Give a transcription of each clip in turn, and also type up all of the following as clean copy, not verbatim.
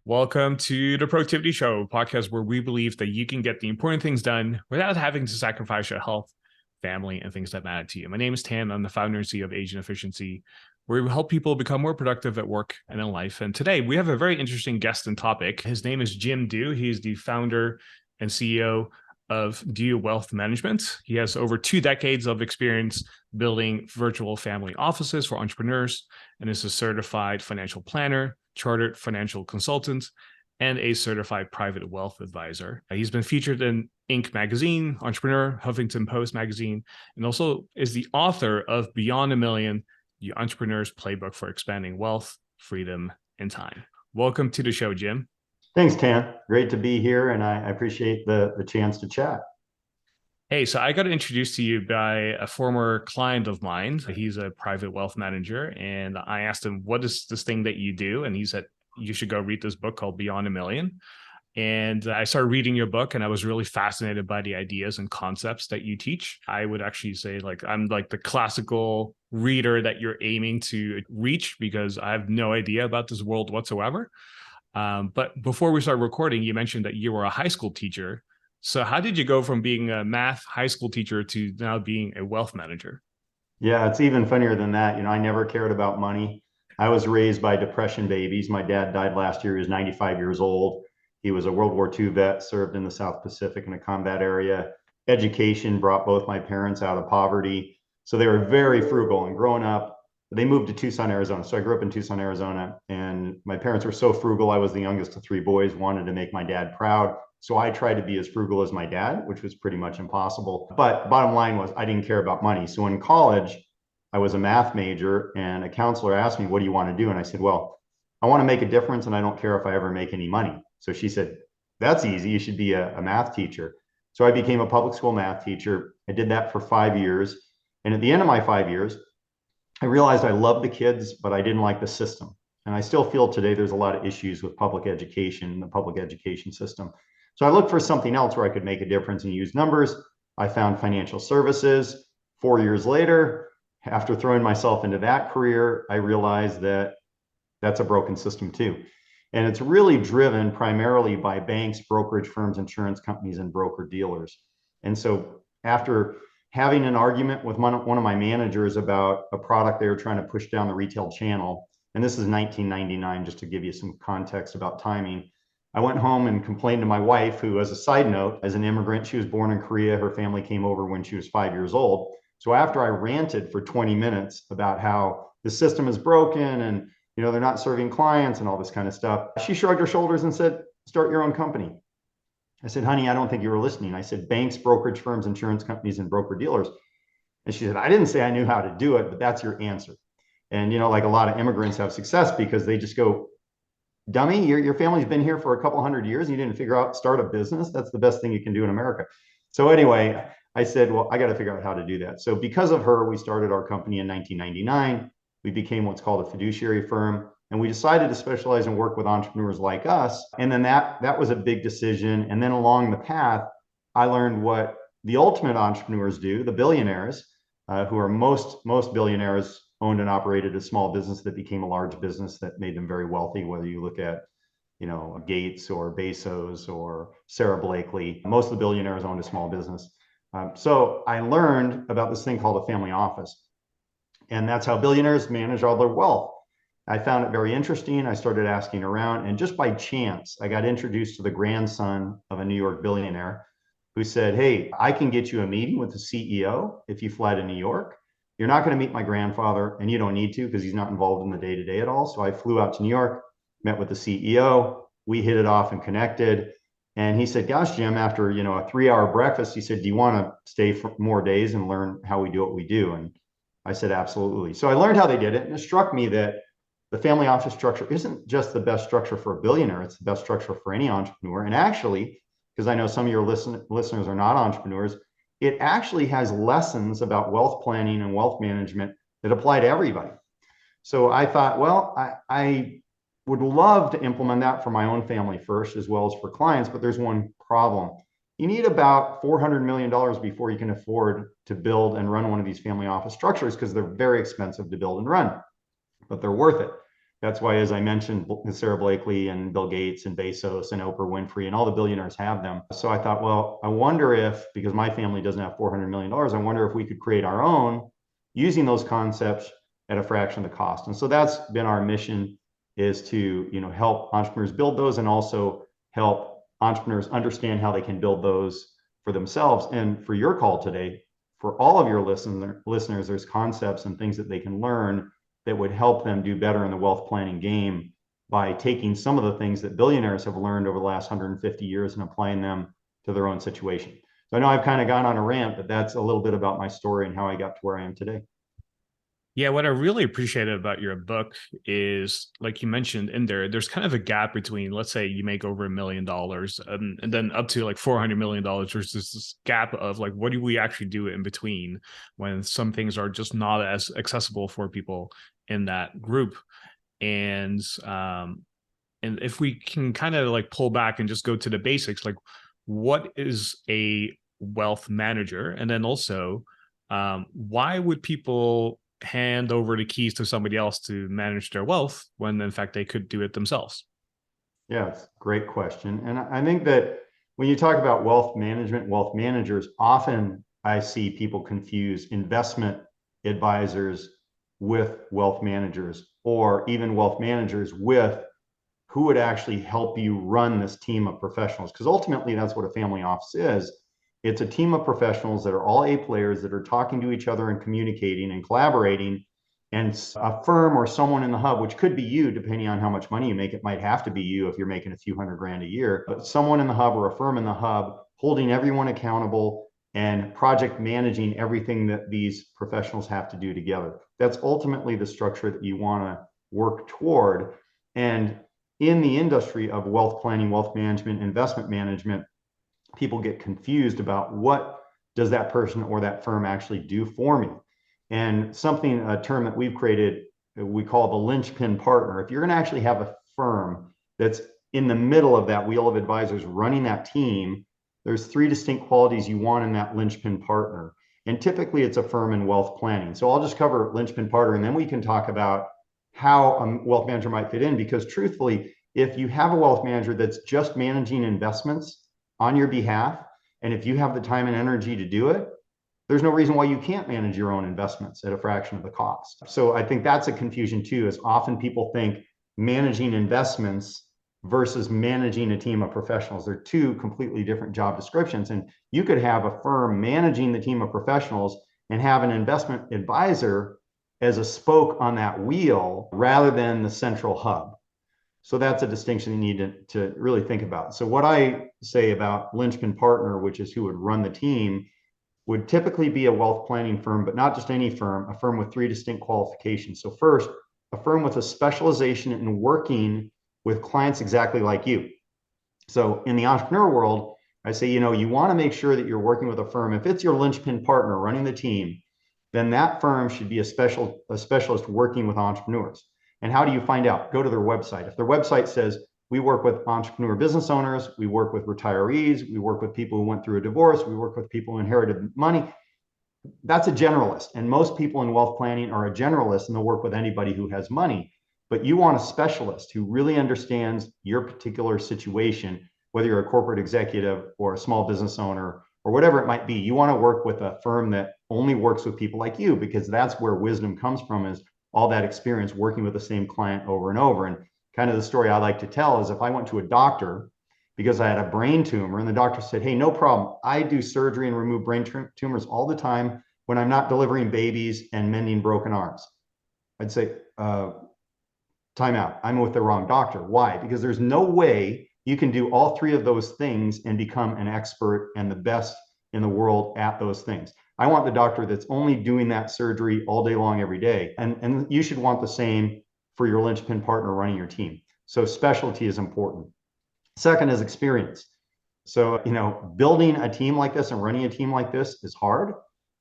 Welcome to the Productivity Show, a podcast where we believe that you can get the important things done without having to sacrifice your health, family, and things that matter to you. My name is Tan. I'm the founder and CEO of Agent Efficiency, where we help people become more productive at work and in life. And today we have a very interesting guest and topic. His name is Jim Du. He is the founder and CEO of Du Wealth Management. He has over 2 decades of experience building virtual family offices for entrepreneurs and is a certified financial planner, chartered financial consultant, and a certified private wealth advisor. He's been featured in Inc. magazine, Entrepreneur, Huffington Post magazine, and also is the author of Beyond a Million, the Entrepreneur's Playbook for Expanding Wealth, Freedom, and Time. Welcome to the show, Jim. Thanks, Tan. Great to be here, and I appreciate the chance to chat. Hey, so I got introduced to you by a former client of mine. He's a private wealth manager, and I asked him, what is this thing that you do? And he said, you should go read this book called Beyond a Million. And I started reading your book, and I was really fascinated by the ideas and concepts that you teach. I would actually say, I'm like the classical reader that you're aiming to reach, because I have no idea about this world whatsoever. But before we started recording, you mentioned that you were a high school teacher. So how did you go from being a math high school teacher to now being a wealth manager? Yeah, it's even funnier than that. I never cared about money. I was raised by depression babies. My dad died last year. He was 95 years old. He was a World War II vet, served in the South Pacific in a combat area. Education brought both my parents out of poverty. So they were very frugal. And growing up, they moved to Tucson, Arizona. So I grew up in Tucson, Arizona. And my parents were so frugal. I was the youngest of 3 boys, wanted to make my dad proud. So I tried to be as frugal as my dad, which was pretty much impossible. But bottom line was I didn't care about money. So in college, I was a math major, and a counselor asked me, what do you want to do? And I said, well, I want to make a difference, and I don't care if I ever make any money. So she said, that's easy. You should be a math teacher. So I became a public school math teacher. I did that for 5 years. And at the end of my 5 years, I realized I loved the kids, but I didn't like the system. And I still feel today there's a lot of issues with public education, the public education system. So I looked for something else where I could make a difference and use numbers. I found financial services. 4 years later, after throwing myself into that career, I realized that that's a broken system too. And it's really driven primarily by banks, brokerage firms, insurance companies, and broker dealers. And so after having an argument with one of my managers about a product they were trying to push down the retail channel, and this is 1999, just to give you some context about timing, I went home and complained to my wife, who, as a side note, as an immigrant, she was born in Korea. Her family came over when she was 5 years old. So after I ranted for 20 minutes about how the system is broken and they're not serving clients and all this kind of stuff, she shrugged her shoulders and said, start your own company. I said, honey, I don't think you were listening. I said, banks, brokerage firms, insurance companies, and broker dealers. And she said, I didn't say I knew how to do it, but that's your answer. And, like a lot of immigrants have success because they just go, dummy, your family's been here for a couple hundred years and you didn't figure out start a business. That's the best thing you can do in America. So anyway, I said, well, I got to figure out how to do that. So because of her, we started our company in 1999. We became what's called a fiduciary firm, and we decided to specialize and work with entrepreneurs like us. And then that was a big decision. And then along the path, I learned what the ultimate entrepreneurs do, the billionaires, who are most billionaires owned and operated a small business that became a large business that made them very wealthy, whether you look at Gates or Bezos or Sarah Blakely. Most of the billionaires owned a small business. So I learned about this thing called a family office. And that's how billionaires manage all their wealth. I found it very interesting. I started asking around, and just by chance, I got introduced to the grandson of a New York billionaire who said, hey, I can get you a meeting with the CEO if you fly to New York. You're not going to meet my grandfather, and you don't need to because he's not involved in the day-to-day at all. So I flew out to New York, met with the CEO. We hit it off and connected. And he said, gosh, Jim, after a 3-hour breakfast, he said, do you want to stay for more days and learn how we do what we do? And I said, absolutely. So I learned how they did it. And it struck me that the family office structure isn't just the best structure for a billionaire. It's the best structure for any entrepreneur. And actually, because I know some of your listeners are not entrepreneurs, it actually has lessons about wealth planning and wealth management that apply to everybody. So I thought, well, I would love to implement that for my own family first, as well as for clients, but there's one problem. You need about $400 million before you can afford to build and run one of these family office structures, because they're very expensive to build and run, but they're worth it. That's why, as I mentioned, Sarah Blakely and Bill Gates and Bezos and Oprah Winfrey and all the billionaires have them. So I thought, well, I wonder if, because my family doesn't have $400 million, I wonder if we could create our own using those concepts at a fraction of the cost. And so that's been our mission, is to, help entrepreneurs build those, and also help entrepreneurs understand how they can build those for themselves. And for your call today, for all of your listeners, there's concepts and things that they can learn that would help them do better in the wealth planning game by taking some of the things that billionaires have learned over the last 150 years and applying them to their own situation. So I know I've kind of gone on a rant, but that's a little bit about my story and how I got to where I am today. Yeah, what I really appreciated about your book is, like you mentioned in there, there's kind of a gap between, let's say you make over $1 million, and then up to like $400 million. There's this gap of like, what do we actually do in between when some things are just not as accessible for people in that group? And if we can kind of like pull back and just go to the basics, like what is a wealth manager? And then also, why would people hand over the keys to somebody else to manage their wealth when in fact they could do it themselves? Yeah, it's a great question. And I think that when you talk about wealth management, wealth managers, often I see people confuse investment advisors with wealth managers, or even wealth managers with who would actually help you run this team of professionals. Because ultimately, that's what a family office is. It's a team of professionals that are all A players that are talking to each other and communicating and collaborating. And a firm or someone in the hub, which could be you, depending on how much money you make, it might have to be you if you're making a few $100,000 a year, but someone in the hub or a firm in the hub holding everyone accountable and project managing everything that these professionals have to do together. That's ultimately the structure that you want to work toward. And in the industry of wealth planning, wealth management, investment management, people get confused about what does that person or that firm actually do for me. And a term that we've created, we call the linchpin partner. If you're going to actually have a firm that's in the middle of that wheel of advisors running that team, there's 3 distinct qualities you want in that linchpin partner. And typically it's a firm in wealth planning. So I'll just cover linchpin partner, and then we can talk about how a wealth manager might fit in. Because truthfully, if you have a wealth manager that's just managing investments on your behalf, and if you have the time and energy to do it, there's no reason why you can't manage your own investments at a fraction of the cost. So I think that's a confusion too, is often people think managing investments versus managing a team of professionals. They're 2 completely different job descriptions. And you could have a firm managing the team of professionals and have an investment advisor as a spoke on that wheel rather than the central hub. So that's a distinction you need to really think about. So what I say about linchpin partner, which is who would run the team, would typically be a wealth planning firm, but not just any firm, a firm with 3 distinct qualifications. So first, a firm with a specialization in working with clients exactly like you. So in the entrepreneur world, I say, you want to make sure that you're working with a firm. If it's your linchpin partner running the team, then that firm should be a specialist working with entrepreneurs. And how do you find out? Go to their website. If their website says, we work with entrepreneur business owners, we work with retirees, we work with people who went through a divorce, we work with people who inherited money, that's a generalist. And most people in wealth planning are a generalist, and they'll work with anybody who has money. But you want a specialist who really understands your particular situation, whether you're a corporate executive or a small business owner or whatever it might be. You want to work with a firm that only works with people like you, because that's where wisdom comes from, is all that experience working with the same client over and over. And kind of the story I like to tell is, if I went to a doctor because I had a brain tumor and the doctor said, hey, no problem, I do surgery and remove brain tumors all the time when I'm not delivering babies and mending broken arms, I'd say, time out, I'm with the wrong doctor. Why? Because there's no way you can do all 3 of those things and become an expert and the best in the world at those things. I want the doctor that's only doing that surgery all day long, every day. And you should want the same for your linchpin partner running your team. So specialty is important. Second is experience. So, building a team like this and running a team like this is hard,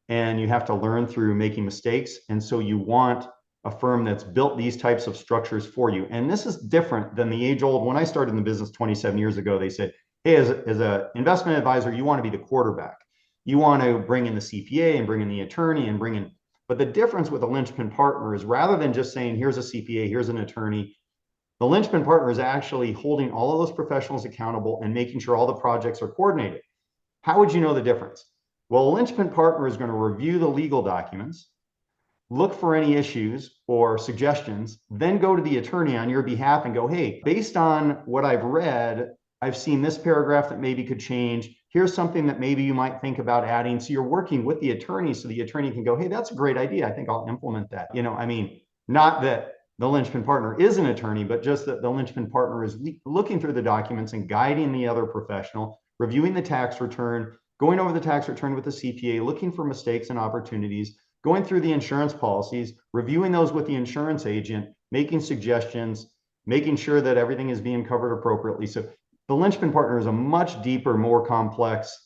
and you have to learn through making mistakes. And so you want a firm that's built these types of structures for you. And this is different than the age old. When I started in the business 27 years ago, they said, hey, as an investment advisor, you want to be the quarterback. You want to bring in the CPA and bring in the attorney and bring in But the difference with a linchpin partner is rather than just saying, here's a CPA, here's an attorney, the linchpin partner is actually holding all of those professionals accountable and making sure all the projects are coordinated. How would you know the difference? Well, a linchpin partner is going to review the legal documents, look for any issues or suggestions, then go to the attorney on your behalf and go, hey, based on what I've read, I've seen this paragraph that maybe could change. Here's something that maybe you might think about adding. So you're working with the attorney so the attorney can go, hey, that's a great idea. I think I'll implement that. I mean, not that the linchpin partner is an attorney, but just that the linchpin partner is looking through the documents and guiding the other professional, reviewing the tax return, going over the tax return with the CPA, looking for mistakes and opportunities, going through the insurance policies, reviewing those with the insurance agent, making suggestions, making sure that everything is being covered appropriately. So the linchpin partner is a much deeper, more complex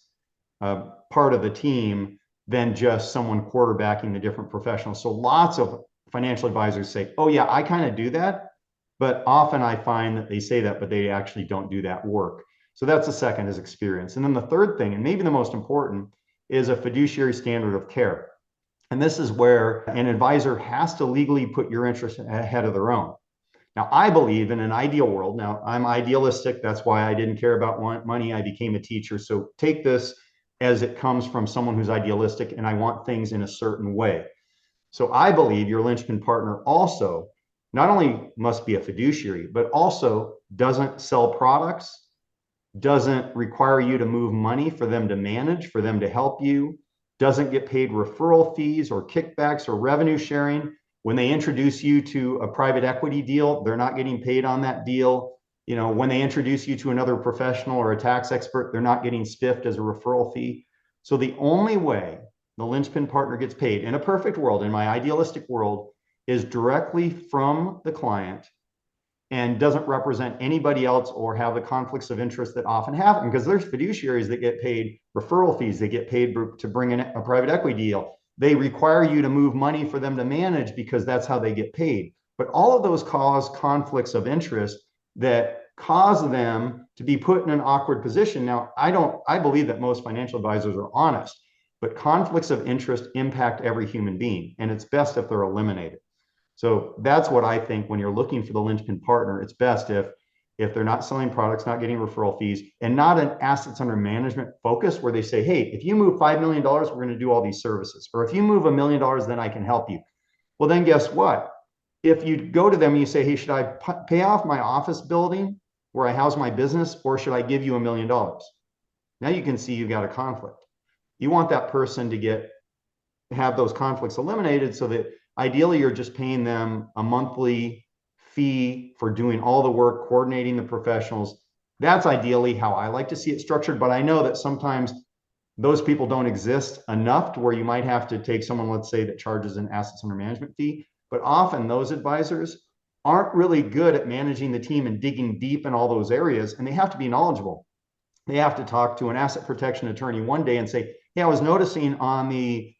part of the team than just someone quarterbacking the different professionals. So lots of financial advisors say, oh yeah, I kind of do that. But often I find that they say that, but they actually don't do that work. So that's the second, is experience. And then the third thing, and maybe the most important, is a fiduciary standard of care. And this is where an advisor has to legally put your interests ahead of their own. Now, I believe in an ideal world. Now, I'm idealistic. That's why I didn't care about money. I became a teacher. So take this as it comes from someone who's idealistic, and I want things in a certain way. So I believe your linchpin partner also not only must be a fiduciary, but also doesn't sell products, doesn't require you to move money for them to manage, for them to help you, doesn't get paid referral fees or kickbacks or revenue sharing. When they introduce you to a private equity deal, they're not getting paid on that deal. When they introduce you to another professional or a tax expert, they're not getting spiffed as a referral fee. So the only way the linchpin partner gets paid in a perfect world, in my idealistic world, is directly from the client and doesn't represent anybody else or have the conflicts of interest that often happen, because there's fiduciaries that get paid referral fees, they get paid to bring in a private equity deal. They require you to move money for them to manage because that's how they get paid. But all of those cause conflicts of interest that cause them to be put in an awkward position. Now, I believe that most financial advisors are honest, but conflicts of interest impact every human being, and it's best if they're eliminated. So that's what I think when you're looking for the linchpin partner, it's best if they're not selling products, not getting referral fees, and not an assets under management focus where they say, hey, if you move $5 million, we're going to do all these services. Or if you move $1 million, then I can help you. Well, then guess what? If you go to them and you say, hey, should I pay off my office building where I house my business, or should I give you $1 million? Now you can see you've got a conflict. You want that person to have those conflicts eliminated so that ideally you're just paying them a monthly fee for doing all the work, coordinating the professionals. That's ideally how I like to see it structured. But I know that sometimes those people don't exist enough to where you might have to take someone, let's say, that charges an assets under management fee. But often those advisors aren't really good at managing the team and digging deep in all those areas, and they have to be knowledgeable. They have to talk to an asset protection attorney one day and say, hey, I was noticing on the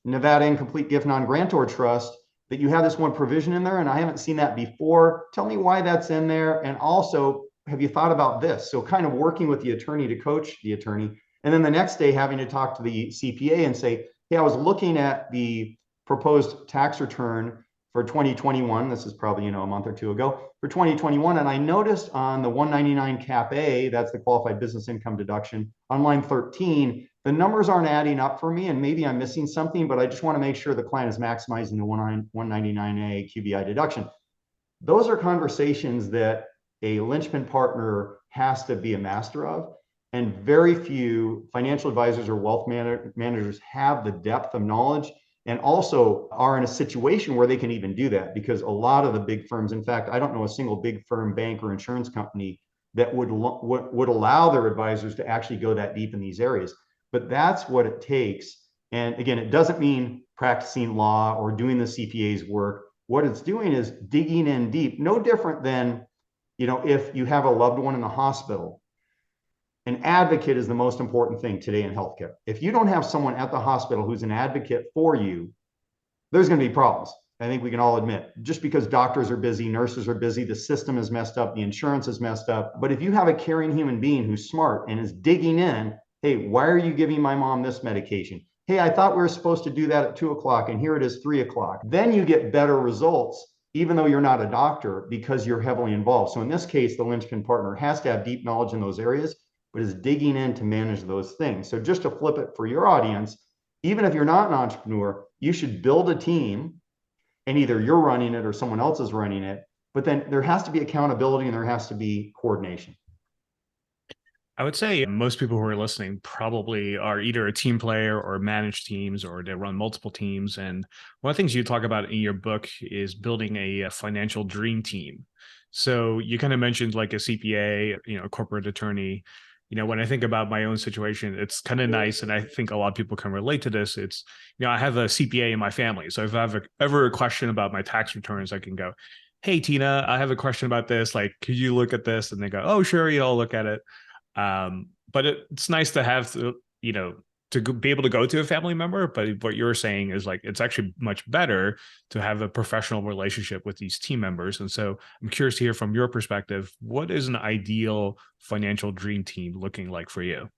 Nevada Incomplete Gift Non-Grantor Trust that you have this one provision in there, and I haven't seen that before. Tell me why that's in there. And also, have you thought about this? So kind of working with the attorney to coach the attorney. And then the next day having to talk to the CPA and say, hey, I was looking at the proposed tax return for 2021. This is probably, a month or two ago for 2021. And I noticed on the 199 cap A, that's the qualified business income deduction, on line 13, the numbers aren't adding up for me, and maybe I'm missing something, but I just want to make sure the client is maximizing the 199A QBI deduction. Those are conversations that a linchpin partner has to be a master of, and very few financial advisors or wealth managers have the depth of knowledge and also are in a situation where they can even do that, because a lot of the big firms, in fact, I don't know a single big firm, bank, or insurance company that would allow their advisors to actually go that deep in these areas. But that's what it takes. And again, it doesn't mean practicing law or doing the CPA's work. What it's doing is digging in deep, no different than, if you have a loved one in the hospital. An advocate is the most important thing today in healthcare. If you don't have someone at the hospital who's an advocate for you, there's going to be problems. I think we can all admit, just because doctors are busy, nurses are busy, the system is messed up, the insurance is messed up. But if you have a caring human being who's smart and is digging in, hey, why are you giving my mom this medication? Hey, I thought we were supposed to do that at 2 o'clock and here it is 3 o'clock. Then you get better results, even though you're not a doctor, because you're heavily involved. So in this case, the linchpin partner has to have deep knowledge in those areas, but is digging in to manage those things. So just to flip it for your audience, even if you're not an entrepreneur, you should build a team, and either you're running it or someone else is running it. But then there has to be accountability and there has to be coordination. I would say most people who are listening probably are either a team player or manage teams or they run multiple teams. And one of the things you talk about in your book is building a financial dream team. So you kind of mentioned like a CPA, a corporate attorney. When I think about my own situation, it's kind of nice. And I think a lot of people can relate to this. It's, I have a CPA in my family. So if I have ever a question about my tax returns, I can go, hey, Tina, I have a question about this. Like, could you look at this? And they go, oh, sure. I'll look at it. But it's nice to have to be able to go to a family member. But what you're saying is like it's actually much better to have a professional relationship with these team members. And so I'm curious to hear from your perspective, what is an ideal financial dream team looking like for you?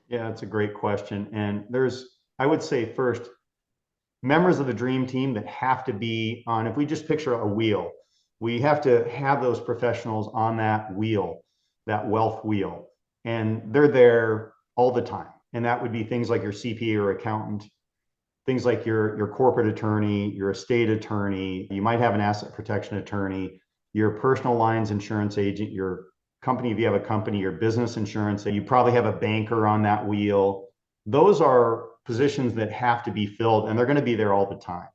Yeah, it's a great question. And I would say first, members of the dream team that have to be on, if we just picture a wheel, we have to have those professionals on that wheel, that wealth wheel, and they're there all the time. And that would be things like your CPA or accountant, things like your corporate attorney, your estate attorney. You might have an asset protection attorney, your personal lines insurance agent, your company, if you have a company, your business insurance. You probably have a banker on that wheel. Those are positions that have to be filled, and they're going to be there all the time.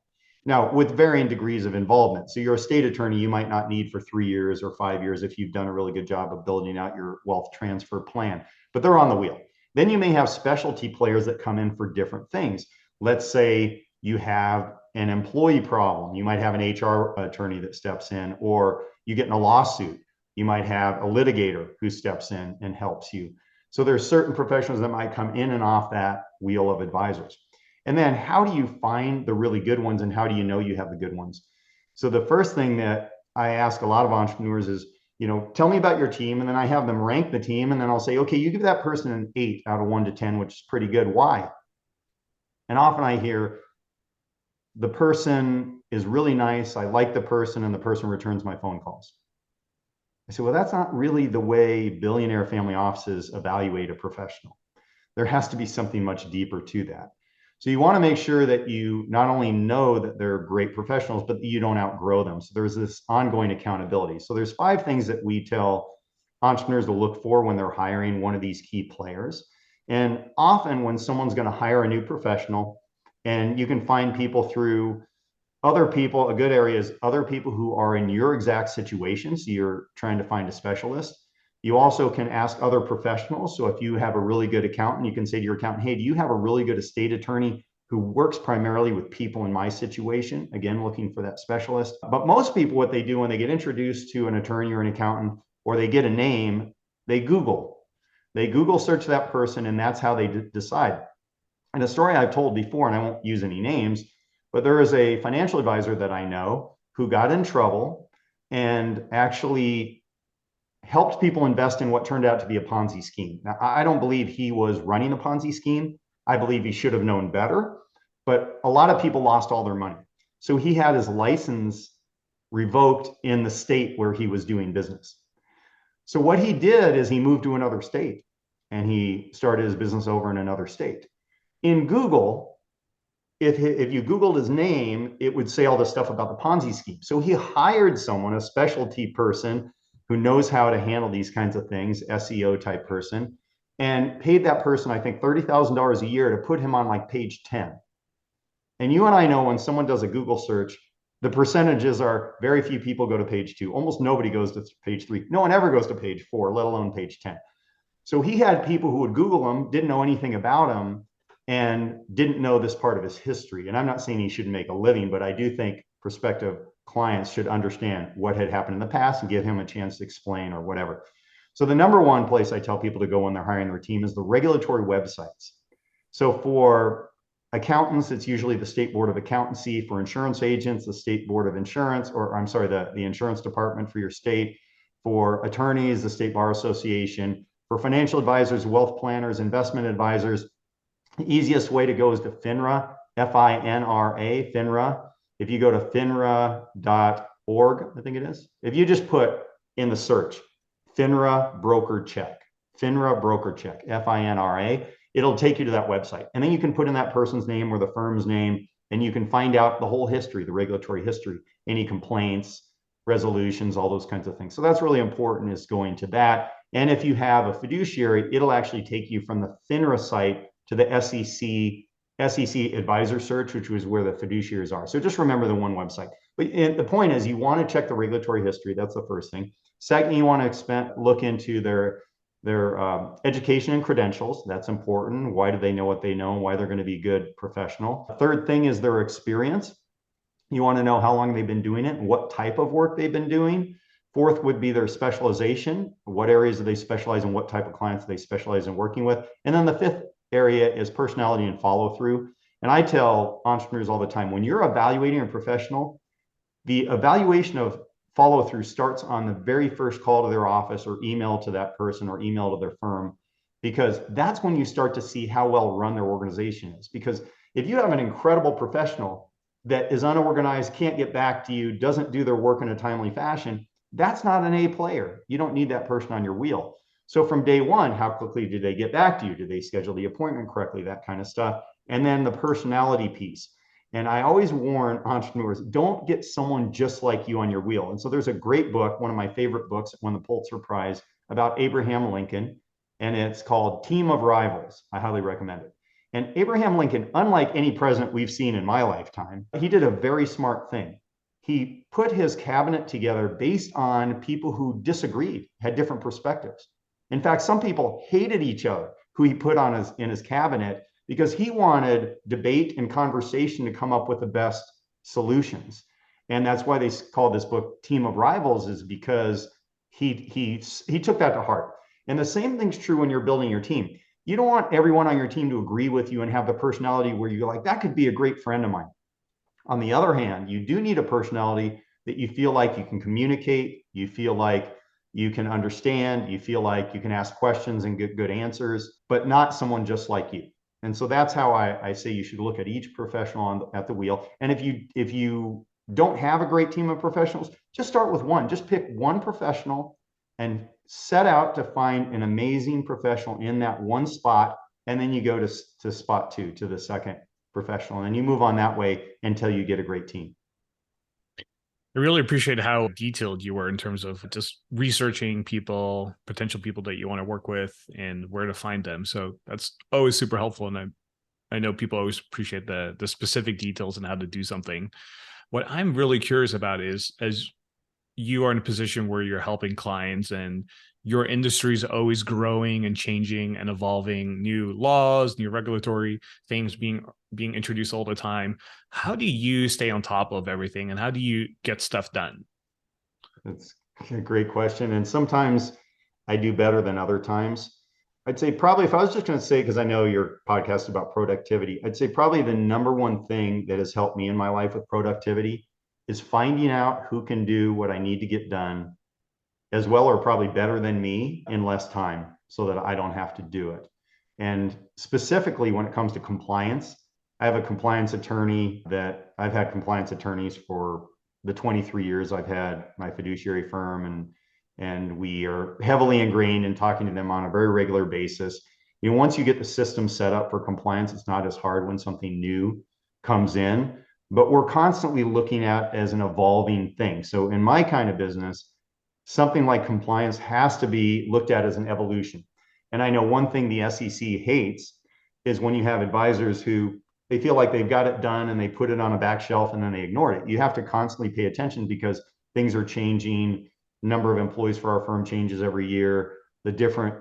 Now, with varying degrees of involvement. So your estate attorney, you might not need for 3 years or 5 years if you've done a really good job of building out your wealth transfer plan, but they're on the wheel. Then you may have specialty players that come in for different things. Let's say you have an employee problem. You might have an HR attorney that steps in, or you get in a lawsuit. You might have a litigator who steps in and helps you. So there's certain professionals that might come in and off that wheel of advisors. And then how do you find the really good ones and how do you know you have the good ones? So the first thing that I ask a lot of entrepreneurs is, tell me about your team. And then I have them rank the team. And then I'll say, okay, you give that person an 8 out of 1 to 10, which is pretty good. Why? And often I hear the person is really nice. I like the person and the person returns my phone calls. I say, well, that's not really the way billionaire family offices evaluate a professional. There has to be something much deeper to that. So you want to make sure that you not only know that they're great professionals, but that you don't outgrow them. So there's this ongoing accountability. So there's 5 things that we tell entrepreneurs to look for when they're hiring one of these key players. And often when someone's going to hire a new professional, and you can find people through other people, a good area is other people who are in your exact situation. So you're trying to find a specialist. You also can ask other professionals. So if you have a really good accountant, you can say to your accountant, hey, do you have a really good estate attorney who works primarily with people in my situation? Again, looking for that specialist. But most people, what they do when they get introduced to an attorney or an accountant, or they get a name, they Google. They Google search that person, and that's how they decide. And a story I've told before, and I won't use any names, but there is a financial advisor that I know who got in trouble and actually helped people invest in what turned out to be a Ponzi scheme. Now, I don't believe he was running a Ponzi scheme. I believe he should have known better, but a lot of people lost all their money. So he had his license revoked in the state where he was doing business. So what he did is he moved to another state and he started his business over in another state. In Google, if you Googled his name, it would say all this stuff about the Ponzi scheme. So he hired someone, a specialty person who knows how to handle these kinds of things, SEO type person, and paid that person, I think, $30,000 a year to put him on like page 10. And you and I know when someone does a Google search, the percentages are very few people go to page 2. Almost nobody goes to page 3. No one ever goes to page 4, let alone page 10. So he had people who would Google him, didn't know anything about him, and didn't know this part of his history. And I'm not saying he shouldn't make a living, but I do think prospective clients should understand what had happened in the past and give him a chance to explain or whatever. So the number one place I tell people to go when they're hiring their team is the regulatory websites. So for accountants, it's usually the State Board of Accountancy. For insurance agents, the State Board of Insurance, or I'm sorry, the insurance department for your state. For attorneys, the State Bar Association. For financial advisors, wealth planners, investment advisors, The easiest way to go is to FINRA, FINRA, FINRA. If you go to finra.org, I think it is. If you just put in the search, FINRA broker check, FINRA, it'll take you to that website. And then you can put in that person's name or the firm's name, and you can find out the whole history, the regulatory history, any complaints, resolutions, all those kinds of things. So that's really important, is going to that. And if you have a fiduciary, it'll actually take you from the FINRA site to the SEC advisor search, which was where the fiduciaries are. So just remember the one website. But the point is, you want to check the regulatory history. That's the first thing. Second, you want to look into their education and credentials. That's important. Why do they know what they know? Why they're going to be good professional. Third thing is their experience. You want to know how long they've been doing it and what type of work they've been doing. Fourth would be their specialization. What areas do they specialize in? What type of clients do they specialize in working with? And then the fifth area is personality and follow through. And I tell entrepreneurs all the time, when you're evaluating a professional, the evaluation of follow through starts on the very first call to their office or email to that person or email to their firm, because that's when you start to see how well run their organization is. Because if you have an incredible professional that is unorganized, can't get back to you, doesn't do their work in a timely fashion, that's not an A player. You don't need that person on your wheel. So from day one, how quickly do they get back to you? Do they schedule the appointment correctly? That kind of stuff. And then the personality piece. And I always warn entrepreneurs, don't get someone just like you on your wheel. And so there's a great book, one of my favorite books, won the Pulitzer Prize, about Abraham Lincoln, and it's called Team of Rivals. I highly recommend it. And Abraham Lincoln, unlike any president we've seen in my lifetime, he did a very smart thing. He put his cabinet together based on people who disagreed, had different perspectives. In fact, some people hated each other who he put on in his cabinet, because he wanted debate and conversation to come up with the best solutions. And that's why they called this book Team of Rivals, is because he took that to heart. And the same thing's true when you're building your team. You don't want everyone on your team to agree with you and have the personality where you're like, that could be a great friend of mine. On the other hand, you do need a personality that you feel like you can communicate, you feel like you can understand, you feel like you can ask questions and get good answers, but not someone just like you. And so that's how I say you should look at each professional at the wheel. And if you don't have a great team of professionals, just start with one. Just pick one professional and set out to find an amazing professional in that one spot. And then you go to spot two, to the second professional. And you move on that way until you get a great team. I really appreciate how detailed you were in terms of just researching people, potential people that you want to work with, and where to find them. So that's always super helpful. And I know people always appreciate the specific details and how to do something. What I'm really curious about is, as you are in a position where you're helping clients and your industry is always growing and changing and evolving, new laws, new regulatory things being introduced all the time. How do you stay on top of everything, and how do you get stuff done? That's a great question. And sometimes I do better than other times. I'd say probably, if I was just going to say, because I know your podcast is about productivity, I'd say probably the number one thing that has helped me in my life with productivity is finding out who can do what I need to get done as well, or probably better than me, in less time, so that I don't have to do it. And specifically when it comes to compliance, I have a compliance attorney that I've had compliance attorneys for the 23 years I've had my fiduciary firm, and we are heavily ingrained in talking to them on a very regular basis. You know, once you get the system set up for compliance, it's not as hard when something new comes in, but we're constantly looking at as an evolving thing. So in my kind of business, something like compliance has to be looked at as an evolution. And I know one thing the SEC hates is when you have advisors who they feel like they've got it done and they put it on a back shelf and then they ignore it. You have to constantly pay attention because things are changing. Number of employees for our firm changes every year. The different,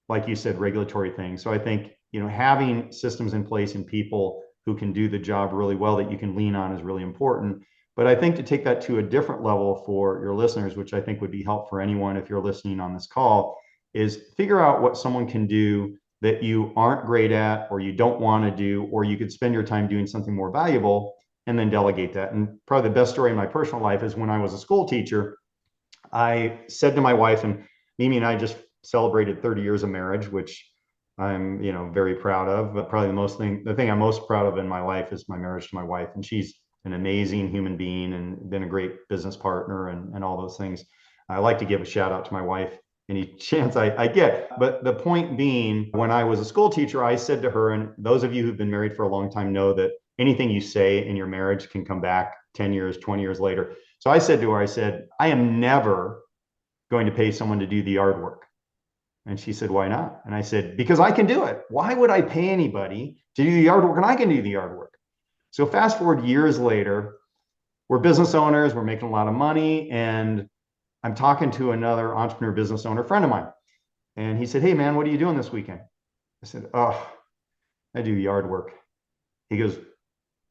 like you said, regulatory things. So I think, you know, having systems in place and people who can do the job really well that you can lean on is really important. But I think to take that to a different level for your listeners, which I think would be helpful for anyone if you're listening on this call, is figure out what someone can do that you aren't great at, or you don't want to do, or you could spend your time doing something more valuable, and then delegate that. And probably the best story in my personal life is when I was a school teacher, I said to my wife, and Mimi and I just celebrated 30 years of marriage, which I'm, very proud of. But probably the thing I'm most proud of in my life is my marriage to my wife. And she's an amazing human being and been a great business partner and all those things. I like to give a shout out to my wife any chance I get. But the point being, when I was a school teacher, I said to her, and those of you who've been married for a long time know that anything you say in your marriage can come back 10 years, 20 years later. So I said to her, I said, I am never going to pay someone to do the yard work. And she said, why not? And I said, because I can do it. Why would I pay anybody to do the yard work when I can do the yard work? So fast forward years later, we're business owners, we're making a lot of money, and I'm talking to another entrepreneur business owner friend of mine. And he said, hey man, what are you doing this weekend? I said, oh, I do yard work. He goes, do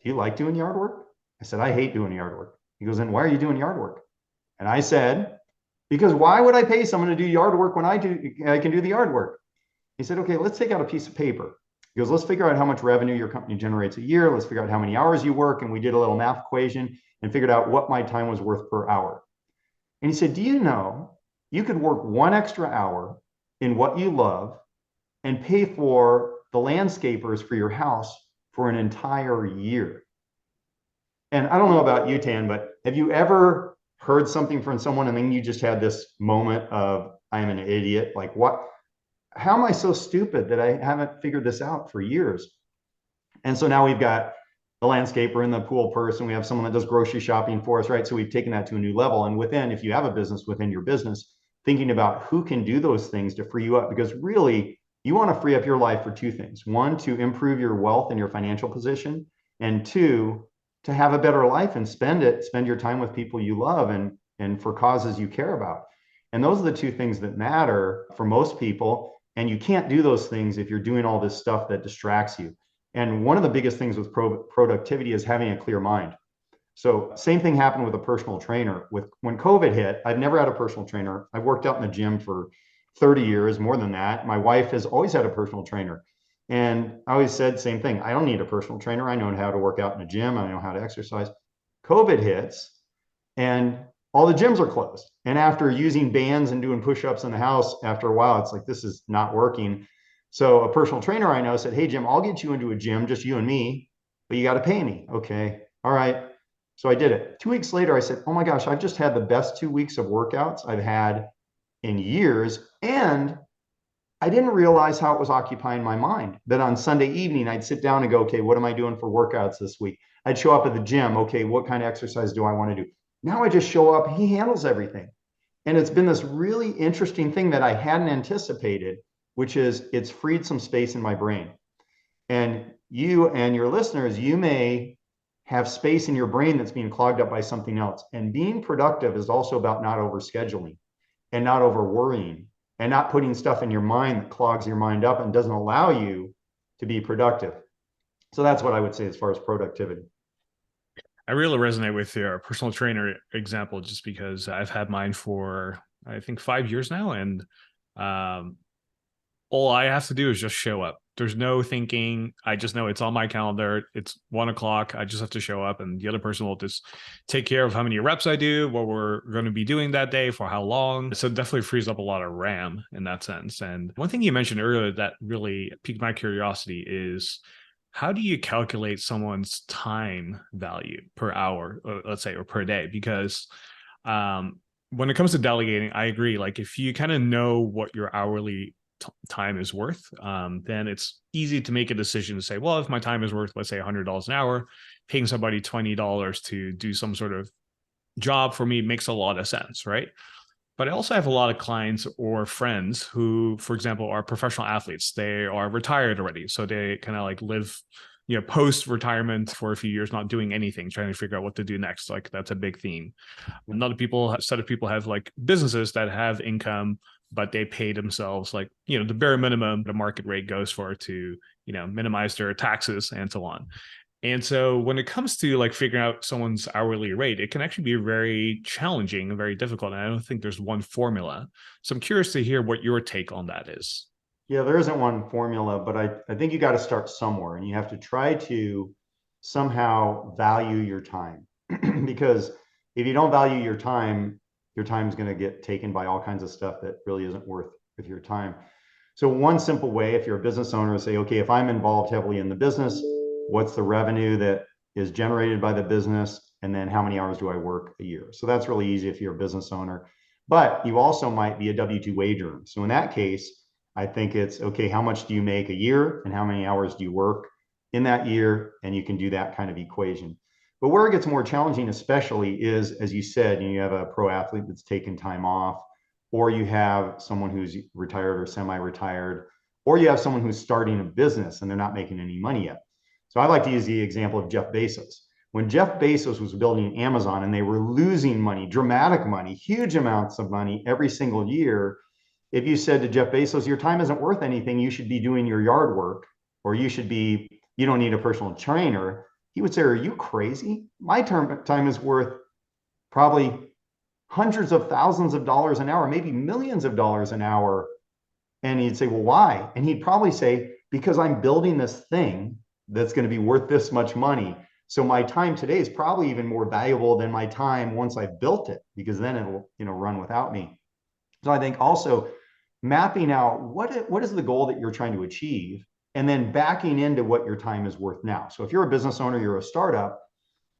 you like doing yard work? I said, I hate doing yard work. He goes, then why are you doing yard work? And I said, because why would I pay someone to do yard work when I can do the yard work? He said, okay, let's take out a piece of paper. He goes, let's figure out how much revenue your company generates a year. Let's figure out how many hours you work. And we did a little math equation and figured out what my time was worth per hour. And he said, do you know you could work 1 extra hour in what you love and pay for the landscapers for your house for an entire year? And I don't know about you, Tan, but have you ever heard something from someone and then you just had this moment of, I am an idiot? Like, what? How am I so stupid that I haven't figured this out for years? And so now we've got the landscaper and the pool person. We have someone that does grocery shopping for us, right? So we've taken that to a new level. And within, if you have a business within your business, thinking about who can do those things to free you up, because really you want to free up your life for two things. One, to improve your wealth and your financial position. And two, to have a better life and spend your time with people you love and for causes you care about. And those are the two things that matter for most people. And you can't do those things if you're doing all this stuff that distracts you. And one of the biggest things with productivity is having a clear mind. So same thing happened with a personal trainer. When COVID hit, I've never had a personal trainer. I've worked out in the gym for 30 years, more than that. My wife has always had a personal trainer. And I always said same thing. I don't need a personal trainer. I know how to work out in a gym. I know how to exercise. COVID hits and all the gyms are closed. And after using bands and doing push-ups in the house, after a while, it's like, this is not working. So a personal trainer I know said, hey, Jim, I'll get you into a gym, just you and me, but you got to pay me. Okay. All right. So I did it. 2 weeks later, I said, oh my gosh, I've just had the best 2 weeks of workouts I've had in years. And I didn't realize how it was occupying my mind. That on Sunday evening, I'd sit down and go, okay, what am I doing for workouts this week? I'd show up at the gym. Okay, what kind of exercise do I want to do? Now I just show up. He handles everything. And it's been this really interesting thing that I hadn't anticipated, which is it's freed some space in my brain. And you and your listeners, you may have space in your brain that's being clogged up by something else. And being productive is also about not overscheduling and not over worrying and not putting stuff in your mind that clogs your mind up and doesn't allow you to be productive. So that's what I would say as far as productivity. I really resonate with your personal trainer example just because I've had mine for, I think, 5 years now. And all I have to do is just show up. There's no thinking. I just know it's on my calendar. It's 1 o'clock. I just have to show up, and the other person will just take care of how many reps I do, what we're going to be doing that day, for how long. So it definitely frees up a lot of RAM in that sense. And one thing you mentioned earlier that really piqued my curiosity is, how do you calculate someone's time value per hour, or let's say, or per day? Because when it comes to delegating, I agree. Like, if you kind of know what your hourly time is worth, then it's easy to make a decision to say, well, if my time is worth, let's say, $100 an hour, paying somebody $20 to do some sort of job for me makes a lot of sense, right? But I also have a lot of clients or friends who, for example, are professional athletes. They are retired already. So they kind of like live, post-retirement for a few years, not doing anything, trying to figure out what to do next. Like, that's a big theme. A set of people have like businesses that have income, but they pay themselves like, the bare minimum the market rate goes for to, minimize their taxes and so on. And so when it comes to like figuring out someone's hourly rate, it can actually be very challenging and very difficult. And I don't think there's one formula. So I'm curious to hear what your take on that is. Yeah, there isn't one formula, but I think you got to start somewhere and you have to try to somehow value your time. Because if you don't value your time is going to get taken by all kinds of stuff that really isn't worth your time. So one simple way, if you're a business owner, is say, okay, if I'm involved heavily in the business, what's the revenue that is generated by the business? And then how many hours do I work a year? So that's really easy if you're a business owner. But you also might be a W-2 wage earner. So in that case, I think it's, okay, how much do you make a year and how many hours do you work in that year? And you can do that kind of equation. But where it gets more challenging, especially, is, as you said, you have a pro athlete that's taken time off, or you have someone who's retired or semi-retired, or you have someone who's starting a business and they're not making any money yet. So I like to use the example of Jeff Bezos. When Jeff Bezos was building Amazon and they were losing money, dramatic money, huge amounts of money every single year, if you said to Jeff Bezos, your time isn't worth anything, you should be doing your yard work, or you don't need a personal trainer, he would say, are you crazy? My time is worth probably hundreds of thousands of dollars an hour, maybe millions of dollars an hour. And he'd say, well, why? And he'd probably say, because I'm building this thing that's going to be worth this much money. So my time today is probably even more valuable than my time once I've built it, because then it'll, run without me. So I think also mapping out what is the goal that you're trying to achieve, and then backing into what your time is worth now. So if you're a business owner, you're a startup,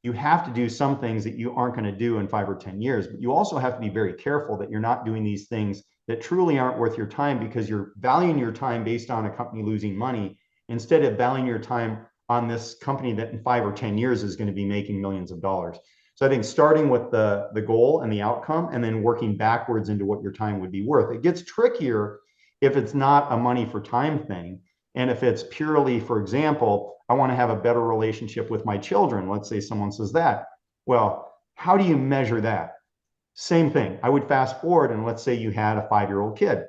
you have to do some things that you aren't going to do in 5 or 10 years, but you also have to be very careful that you're not doing these things that truly aren't worth your time, because you're valuing your time based on a company losing money instead of valuing your time on this company that in 5 or 10 years is going to be making millions of dollars. So I think starting with the goal and the outcome, and then working backwards into what your time would be worth. It gets trickier if it's not a money for time thing. And if it's purely, for example, I want to have a better relationship with my children. Let's say someone says that. Well, how do you measure that? Same thing. I would fast forward, and let's say you had a 5-year-old kid.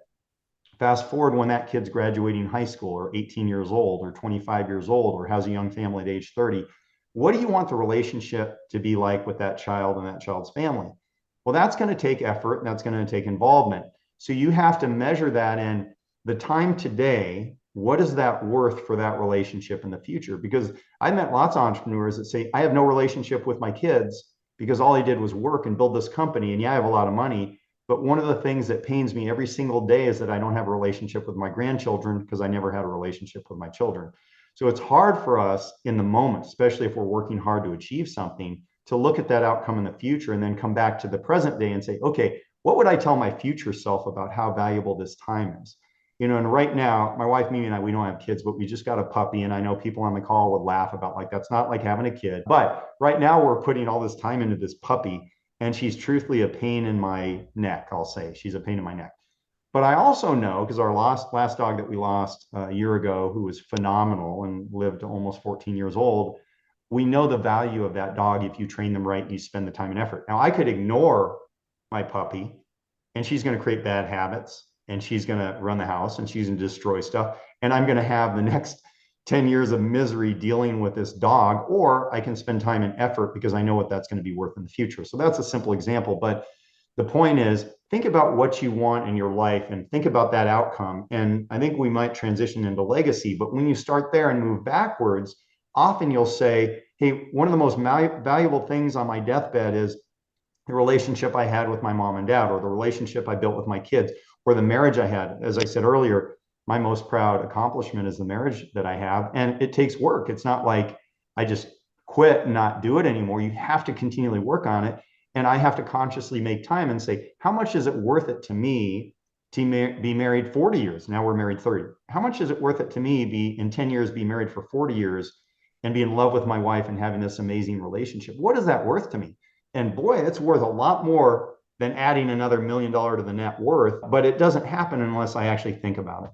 Fast forward when that kid's graduating high school, or 18 years old, or 25 years old, or has a young family at age 30. What do you want the relationship to be like with that child and that child's family? Well, that's going to take effort, and that's going to take involvement. So you have to measure that in the time today. What is that worth for that relationship in the future? Because I met lots of entrepreneurs that say, I have no relationship with my kids because all I did was work and build this company. And yeah, I have a lot of money. But one of the things that pains me every single day is that I don't have a relationship with my grandchildren, because I never had a relationship with my children. So it's hard for us in the moment, especially if we're working hard to achieve something, to look at that outcome in the future and then come back to the present day and say, okay, what would I tell my future self about how valuable this time is? And right now, my wife, Mimi, and I, we don't have kids, but we just got a puppy. And I know people on the call would laugh about, like, that's not like having a kid. But right now we're putting all this time into this puppy, and she's truthfully a pain in my neck. I'll say she's a pain in my neck. But I also know, because our last dog that we lost a year ago, who was phenomenal and lived almost 14 years old, we know the value of that dog if you train them right and you spend the time and effort. Now, I could ignore my puppy, and she's going to create bad habits, and she's going to run the house, and she's going to destroy stuff. And I'm going to have the next 10 years of misery dealing with this dog, or I can spend time and effort because I know what that's going to be worth in the future. So that's a simple example. But the point is, think about what you want in your life and think about that outcome. And I think we might transition into legacy. But when you start there and move backwards, often you'll say, hey, one of the most valuable things on my deathbed is the relationship I had with my mom and dad, or the relationship I built with my kids, or the marriage I had. As I said earlier, my most proud accomplishment is the marriage that I have. And it takes work. It's not like I just quit and not do it anymore. You have to continually work on it. And I have to consciously make time and say, how much is it worth it to me to be married 40 years? Now we're married 30. How much is it worth it to me in 10 years, be married for 40 years and be in love with my wife and having this amazing relationship? What is that worth to me? And boy, it's worth a lot more than adding another $1 million to the net worth, but it doesn't happen unless I actually think about it.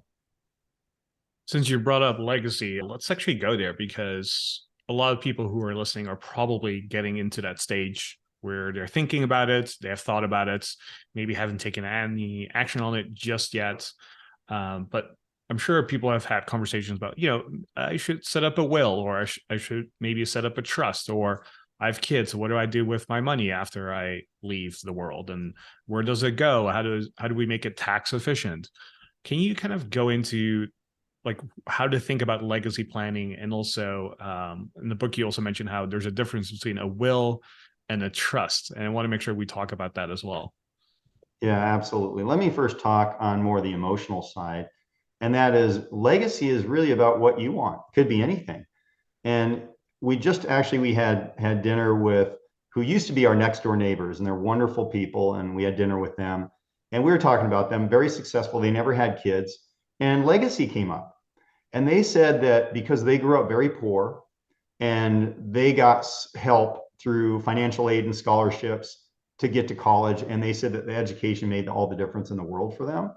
Since you brought up legacy, let's actually go there, because a lot of people who are listening are probably getting into that stage where they're thinking about it, they have thought about it, maybe haven't taken any action on it just yet. But I'm sure people have had conversations about, I should set up a will, or I should maybe set up a trust, or I have kids. So what do I do with my money after I leave the world? And where does it go? How do we make it tax efficient? Can you kind of go into like how to think about legacy planning? And also in the book, you also mentioned how there's a difference between a will and a trust. And I want to make sure we talk about that as well. Yeah, absolutely. Let me first talk on more the emotional side. And that is, legacy is really about what you want. It could be anything. And we had dinner with who used to be our next door neighbors, and they're wonderful people. And we had dinner with them, and we were talking about them, very successful. They never had kids, and legacy came up. And they said that because they grew up very poor and they got help through financial aid and scholarships to get to college. And they said that the education made all the difference in the world for them.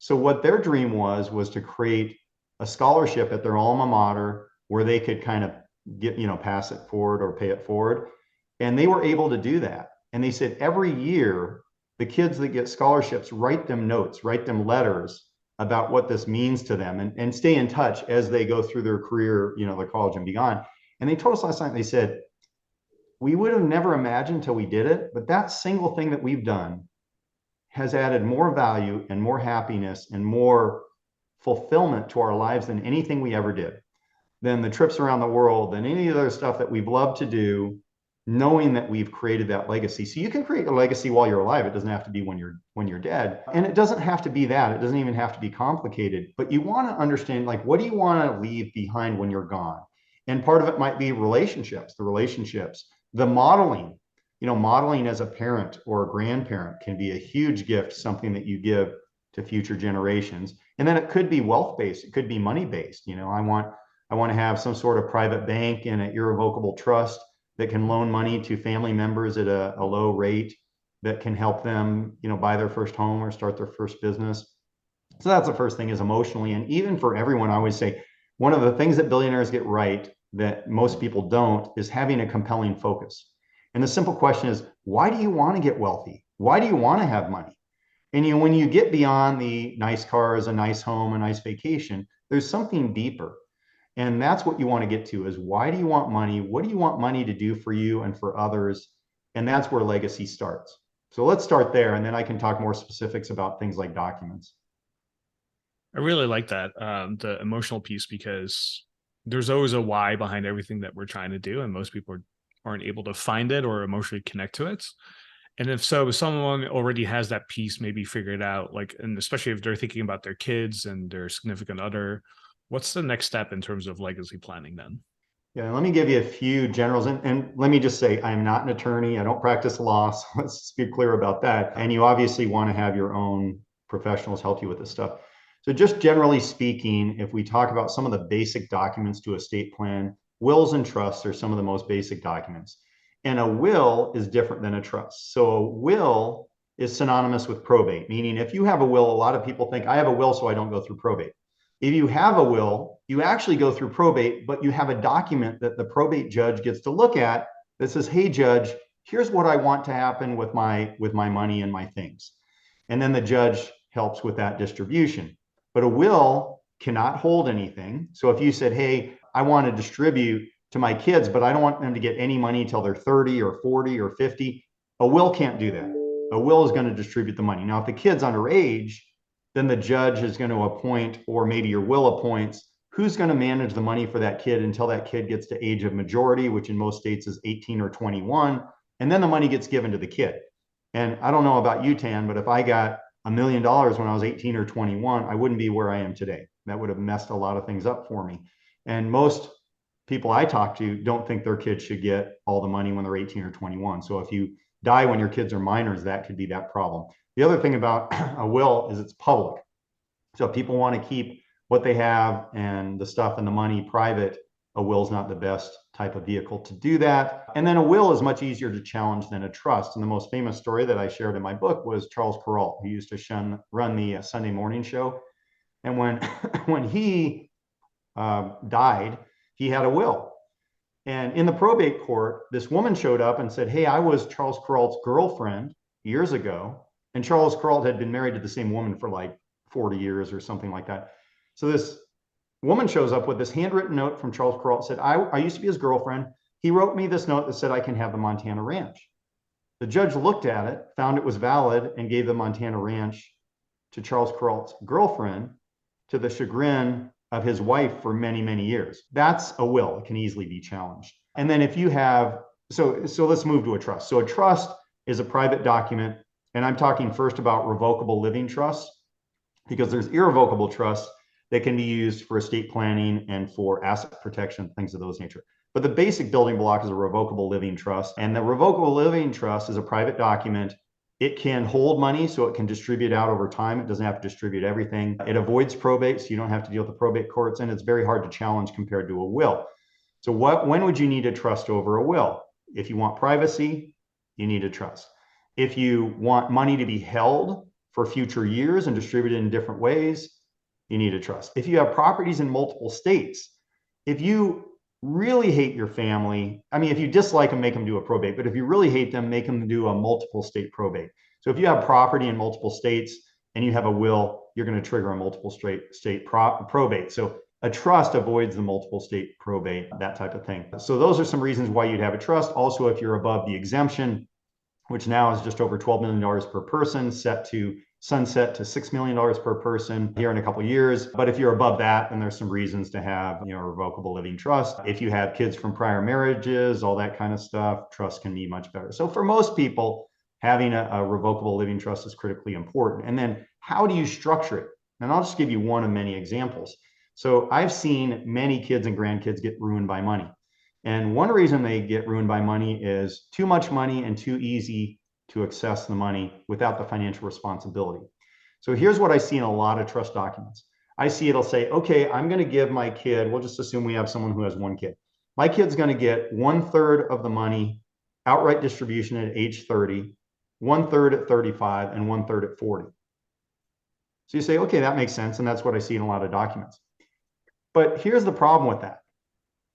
So what their dream was to create a scholarship at their alma mater where they could kind of get, pass it forward or pay it forward. And they were able to do that. And they said every year, the kids that get scholarships, write them notes, write them letters about what this means to them, and stay in touch as they go through their career, their college and beyond. And they told us last night, they said, we would have never imagined till we did it, but that single thing that we've done has added more value and more happiness and more fulfillment to our lives than anything we ever did, than the trips around the world, than any other stuff that we've loved to do, knowing that we've created that legacy. So you can create a legacy while you're alive. It doesn't have to be when you're dead. And it doesn't have to be that. It doesn't even have to be complicated. But you want to understand, like, what do you want to leave behind when you're gone? And part of it might be relationships, the modeling. Modeling as a parent or a grandparent can be a huge gift, something that you give to future generations. And then it could be wealth-based. It could be money-based. I want to have some sort of private bank and an irrevocable trust that can loan money to family members at a low rate that can help them, buy their first home or start their first business. So that's the first thing, is emotionally. And even for everyone, I always say, one of the things that billionaires get right that most people don't is having a compelling focus. And the simple question is, why do you want to get wealthy? Why do you want to have money? And when you get beyond the nice cars, a nice home, a nice vacation, there's something deeper. And that's what you want to get to, is why do you want money? What do you want money to do for you and for others? And that's where legacy starts. So let's start there, and then I can talk more specifics about things like documents. I really like that, the emotional piece, because there's always a why behind everything that we're trying to do, and most people aren't able to find it or emotionally connect to it. And if someone already has that piece maybe figured out, like, and especially if they're thinking about their kids and their significant other, what's the next step in terms of legacy planning then? Yeah, let me give you a few generals. And let me just say, I'm not an attorney. I don't practice law. So let's be clear about that. And you obviously want to have your own professionals help you with this stuff. So just generally speaking, if we talk about some of the basic documents to estate plan, wills and trusts are some of the most basic documents. And a will is different than a trust. So a will is synonymous with probate, meaning if you have a will, a lot of people think, I have a will so I don't go through probate. If you have a will, you actually go through probate, but you have a document that the probate judge gets to look at that says, hey, judge, here's what I want to happen with my money and my things. And then the judge helps with that distribution. But a will cannot hold anything. So if you said, hey, I want to distribute to my kids, but I don't want them to get any money till they're 30 or 40 or 50, a will can't do that. A will is going to distribute the money. Now, if the kid's underage, then the judge is going to appoint, or maybe your will appoints, who's going to manage the money for that kid until that kid gets to age of majority, which in most states is 18 or 21. And then the money gets given to the kid. And I don't know about you, Tan, but if I got $1 million when I was 18 or 21, I wouldn't be where I am today. That would have messed a lot of things up for me. And most people I talk to don't think their kids should get all the money when they're 18 or 21. So if you die when your kids are minors, that could be that problem. The other thing about a will is it's public. So if people want to keep what they have and the stuff and the money private, a will is not the best type of vehicle to do that. And then a will is much easier to challenge than a trust. And the most famous story that I shared in my book was Charles Kuralt, who used to run the Sunday morning show. And when he died, he had a will. And in the probate court, this woman showed up and said, hey, I was Charles Kuralt's girlfriend years ago. And Charles Kuralt had been married to the same woman for like 40 years or something like that. So this woman shows up with this handwritten note from Charles Kuralt, said, I used to be his girlfriend. He wrote me this note that said I can have the Montana ranch. The judge looked at it, found it was valid, and gave the Montana ranch to Charles Kuralt's girlfriend, to the chagrin of his wife for many, many years. That's a will. It can easily be challenged. And then if you have, so let's move to a trust. So a trust is a private document. And I'm talking first about revocable living trusts, because there's irrevocable trusts that can be used for estate planning and for asset protection, things of those nature. But the basic building block is a revocable living trust. And the revocable living trust is a private document. It can hold money, so it can distribute out over time. It doesn't have to distribute everything. It avoids probate, so you don't have to deal with the probate courts, and it's very hard to challenge compared to a will. So when would you need a trust over a will? If you want privacy, you need a trust. If you want money to be held for future years and distributed in different ways, you need a trust. If you have properties in multiple states, if you really hate your family, I mean, if you dislike them, make them do a probate. But if you really hate them, make them do a multiple state probate. So if you have property in multiple states and you have a will, you're going to trigger a multiple state probate. So a trust avoids the multiple state probate, that type of thing. So those are some reasons why you'd have a trust. Also, if you're above the exemption, which now is just over $12 million per person, set to sunset to $6 million per person here in a couple of years. But if you're above that, then there's some reasons to have, a revocable living trust. If you have kids from prior marriages, all that kind of stuff, trust can be much better. So for most people, having a revocable living trust is critically important. And then how do you structure it? And I'll just give you one of many examples. So I've seen many kids and grandkids get ruined by money. And one reason they get ruined by money is too much money and too easy to access the money without the financial responsibility. So here's what I see in a lot of trust documents. I see it'll say, okay, I'm going to give my kid, we'll just assume we have someone who has one kid. My kid's going to get 1/3 of the money outright distribution at age 30, 1/3 at 35, and 1/3 at 40. So you say, okay, that makes sense. And that's what I see in a lot of documents. But here's the problem with that.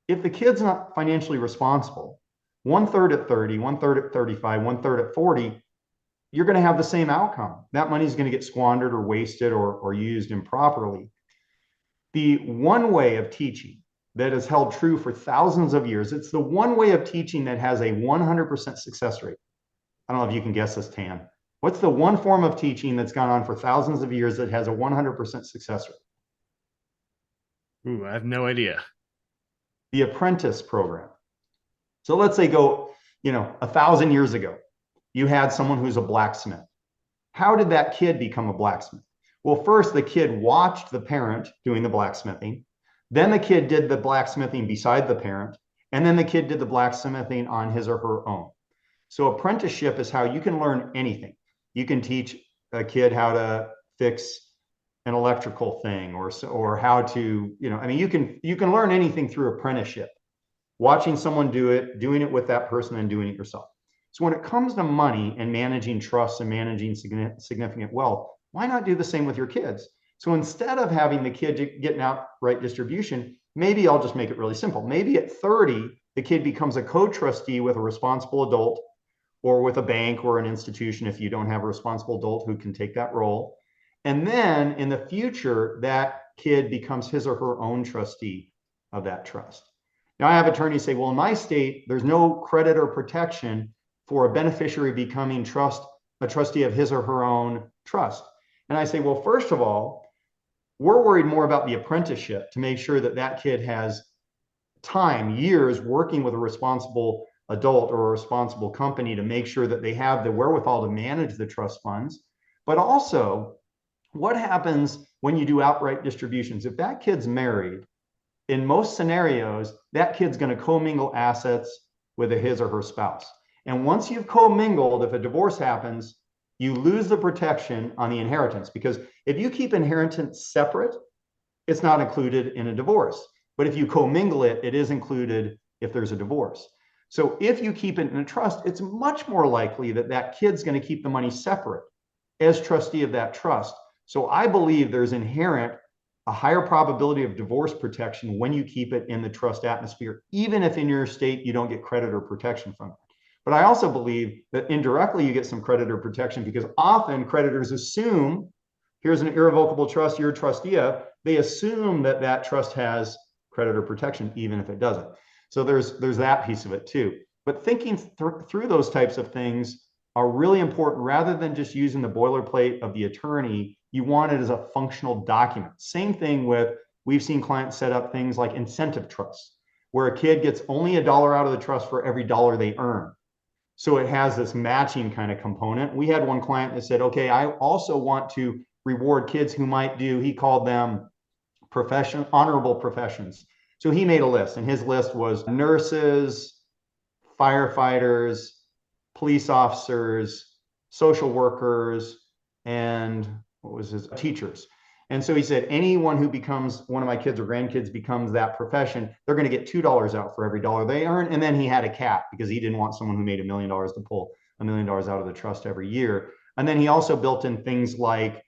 If the kid's not financially responsible, 1/3 at 30, 1/3 at 35, 1/3 at 40, you're going to have the same outcome. That money is going to get squandered or wasted or used improperly. The one way of teaching that has held true for thousands of years, it's the one way of teaching that has a 100% success rate. I don't know if you can guess this, Tan. What's the one form of teaching that's gone on for thousands of years that has a 100% success rate? Ooh, I have no idea. The apprentice program. So let's say go, 1,000 years ago, you had someone who's a blacksmith. How did that kid become a blacksmith? Well, first the kid watched the parent doing the blacksmithing. Then the kid did the blacksmithing beside the parent. And then the kid did the blacksmithing on his or her own. So apprenticeship is how you can learn anything. You can teach a kid how to fix an electrical thing or how to, you can learn anything through apprenticeship. Watching someone do it, doing it with that person, and doing it yourself. So when it comes to money and managing trusts and managing significant wealth, why not do the same with your kids? So instead of having the kid get an outright distribution, maybe I'll just make it really simple. Maybe at 30, the kid becomes a co-trustee with a responsible adult or with a bank or an institution if you don't have a responsible adult who can take that role. And then in the future, that kid becomes his or her own trustee of that trust. Now, I have attorneys say, well, in my state, there's no credit or protection for a beneficiary becoming a trustee of his or her own trust. And I say, well, first of all, we're worried more about the apprenticeship to make sure that that kid has time, years working with a responsible adult or a responsible company to make sure that they have the wherewithal to manage the trust funds. But also, what happens when you do outright distributions? If that kid's married, in most scenarios, that kid's going to commingle assets with his or her spouse. And once you've commingled, if a divorce happens, you lose the protection on the inheritance, because if you keep inheritance separate, it's not included in a divorce. But if you commingle it, it is included if there's a divorce. So if you keep it in a trust, it's much more likely that that kid's going to keep the money separate as trustee of that trust. So I believe there's inherent a higher probability of divorce protection when you keep it in the trust atmosphere, even if in your state you don't get credit or protection from it. But I also believe that indirectly you get some credit or protection, because often creditors assume, here's an irrevocable trust you're a trustee of, they assume that that trust has credit or protection, even if it doesn't. So there's that piece of it too. But thinking through those types of things are really important. Rather than just using the boilerplate of the attorney, you want it as a functional document. Same thing with, we've seen clients set up things like incentive trusts, where a kid gets only $1 out of the trust for every dollar they earn. So it has this matching kind of component. We had one client that said, okay, I also want to reward kids who might do, he called them honorable professions. So he made a list, and his list was nurses, firefighters, police officers, social workers, and what was his teachers. And so he said, anyone who becomes one of my kids or grandkids becomes that profession, they're going to get $2 out for every dollar they earn. And then he had a cap because he didn't want someone who made $1 million to pull $1 million out of the trust every year. And then he also built in things like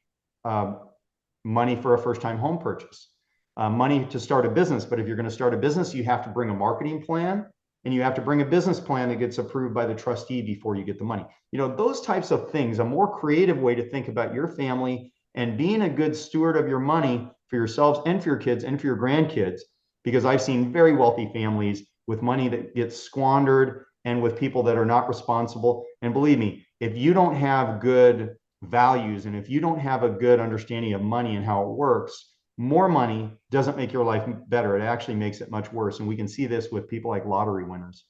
money for a first-time home purchase, money to start a business. But if you're going to start a business, you have to bring a marketing plan, and you have to bring a business plan that gets approved by the trustee before you get the money. You know, those types of things, a more creative way to think about your family and being a good steward of your money for yourselves and for your kids and for your grandkids, because I've seen very wealthy families with money that gets squandered and with people that are not responsible. And believe me, if you don't have good values and if you don't have a good understanding of money and how it works, more money doesn't make your life better. It actually makes it much worse. And we can see this with people like lottery winners.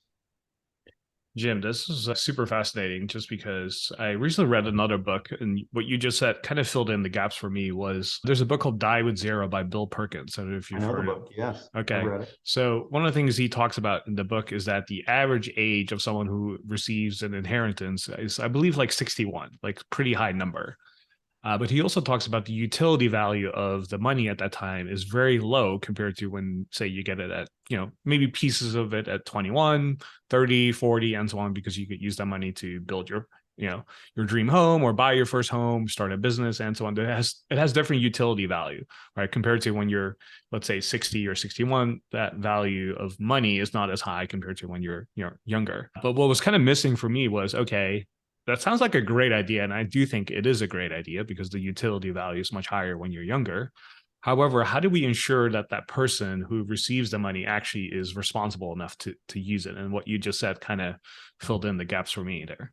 Jim, this is super fascinating just because I recently read another book, and what you just said kind of filled in the gaps for me. Was there's a book called Die with Zero by Bill Perkins. I don't know if I you've know the heard of book. Yes. I've Okay. read it. So one of the things he talks about in the book is that the average age of someone who receives an inheritance is, I believe, like 61, like pretty high number. But he also talks about the utility value of the money at that time is very low compared to when, say, you get it at, maybe pieces of it at 21, 30, 40, and so on, because you could use that money to build your dream home or buy your first home, start a business, and so on. It has different utility value, right? Compared to when you're, let's say, 60 or 61, that value of money is not as high compared to when you're younger. But what was kind of missing for me was, okay, that sounds like a great idea. And I do think it is a great idea because the utility value is much higher when you're younger. However, how do we ensure that that person who receives the money actually is responsible enough to use it? And what you just said kind of filled in the gaps for me there.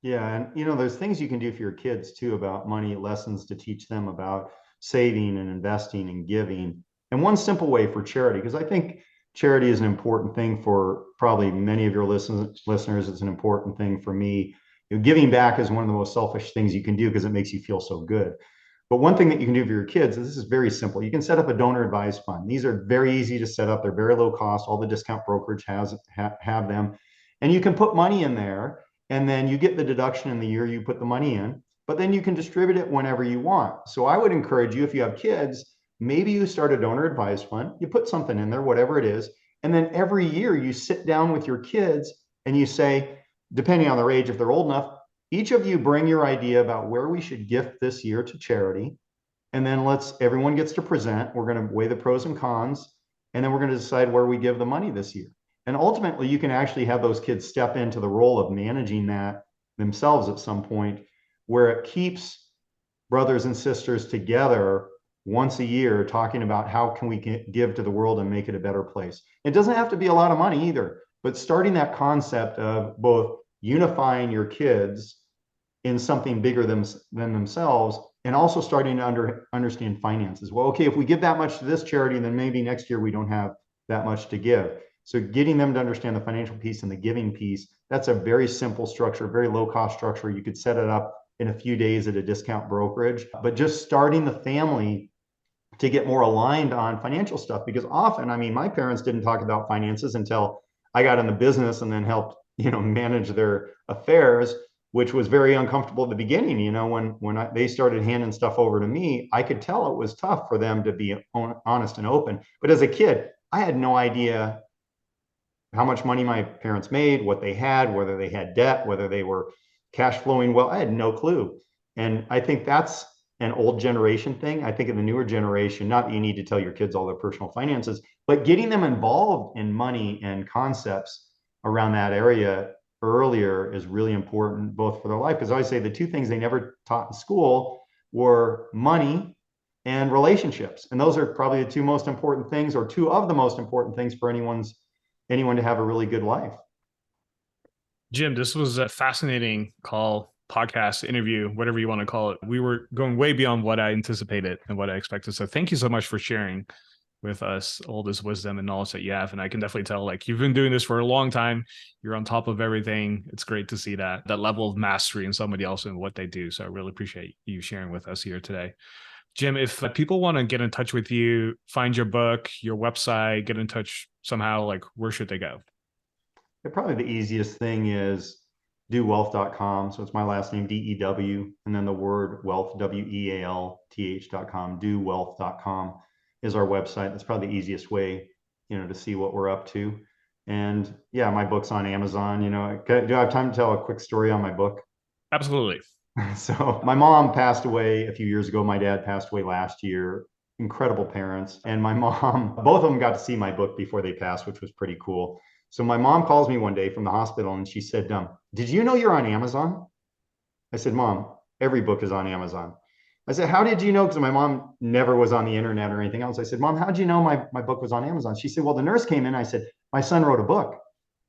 Yeah. And, there's things you can do for your kids too about money, lessons to teach them about saving and investing and giving. And one simple way for charity, because I think charity is an important thing for probably many of your listeners. It's an important thing for me. Giving back is one of the most selfish things you can do because it makes you feel so good. But one thing that you can do for your kids, and this is very simple, you can set up a donor advised fund. These are very easy to set up. They're very low cost. All the discount brokerage have them. And you can put money in there, and then you get the deduction in the year you put the money in, but then you can distribute it whenever you want. So I would encourage you, if you have kids, maybe you start a donor advised fund, you put something in there, whatever it is, and then every year you sit down with your kids and you say, depending on their age, if they're old enough, each of you bring your idea about where we should gift this year to charity. And then everyone gets to present. We're going to weigh the pros and cons, and then we're going to decide where we give the money this year. And ultimately, you can actually have those kids step into the role of managing that themselves at some point, where it keeps brothers and sisters together once a year talking about how can we give to the world and make it a better place. It doesn't have to be a lot of money either, but starting that concept of both unifying your kids in something bigger than themselves, and also starting to understand finances. Well, okay, if we give that much to this charity, then maybe next year we don't have that much to give. So getting them to understand the financial piece and the giving piece, that's a very simple structure, very low cost structure. You could set it up in a few days at a discount brokerage, but just starting the family to get more aligned on financial stuff, because often, my parents didn't talk about finances until I got in the business and then helped, manage their affairs, which was very uncomfortable at the beginning. When they started handing stuff over to me, I could tell it was tough for them to be honest and open. But as a kid, I had no idea how much money my parents made, what they had, whether they had debt, whether they were cash flowing well. I had no clue. And I think that's an old generation thing. I think in the newer generation, not that you need to tell your kids all their personal finances, but getting them involved in money and concepts around that area earlier is really important, both for their life. Because I always say the two things they never taught in school were money and relationships. And those are probably the two most important things, or two of the most important things for anyone to have a really good life. Jim, this was a fascinating podcast, interview, whatever you want to call it. We were going way beyond what I anticipated and what I expected. So thank you so much for sharing with us all this wisdom and knowledge that you have. And I can definitely tell, like, you've been doing this for a long time. You're on top of everything. It's great to see that level of mastery in somebody else and what they do. So I really appreciate you sharing with us here today. Jim, if people want to get in touch with you, find your book, your website, get in touch somehow, like where should they go? Probably the easiest thing is dowealth.com. So it's my last name, DEW, and then the word wealth, WEALTH.com. Dowealth.com is our website. That's probably the easiest way, to see what we're up to. And yeah, my book's on Amazon. Do I have time to tell a quick story on my book? Absolutely. So my mom passed away a few years ago. My dad passed away last year. Incredible parents. And my mom, both of them got to see my book before they passed, which was pretty cool. So my mom calls me one day from the hospital and she said, did you know you're on Amazon? I said, Mom, every book is on Amazon. I said, how did you know? Because my mom never was on the internet or anything else. I said, Mom, how did you know my book was on Amazon? She said, well, the nurse came in. I said, my son wrote a book.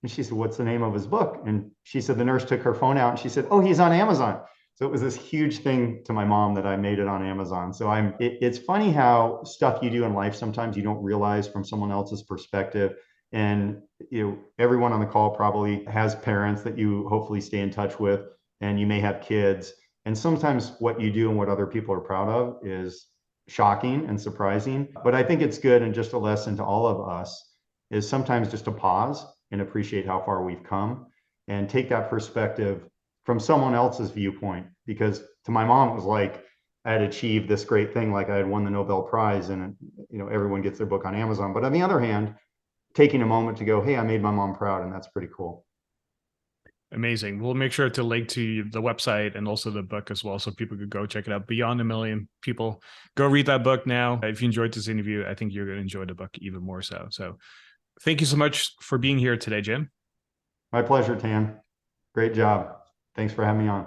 And she said, what's the name of his book? And she said, the nurse took her phone out and she said, oh, he's on Amazon. So it was this huge thing to my mom that I made it on Amazon. So it's funny how stuff you do in life, sometimes you don't realize from someone else's perspective. And everyone on the call probably has parents that you hopefully stay in touch with, and you may have kids. And sometimes what you do and what other people are proud of is shocking and surprising. But I think it's good, and just a lesson to all of us is sometimes just to pause and appreciate how far we've come and take that perspective from someone else's viewpoint. Because to my mom, it was like I had achieved this great thing, like I had won the Nobel Prize, and everyone gets their book on Amazon. But on the other hand, taking a moment to go, hey, I made my mom proud, and that's pretty cool. Amazing. We'll make sure to link to the website and also the book as well, so people could go check it out. Beyond a Million People. Go read that book now. If you enjoyed this interview, I think you're going to enjoy the book even more so. So thank you so much for being here today, Jim. My pleasure, Tan. Great job. Thanks for having me on.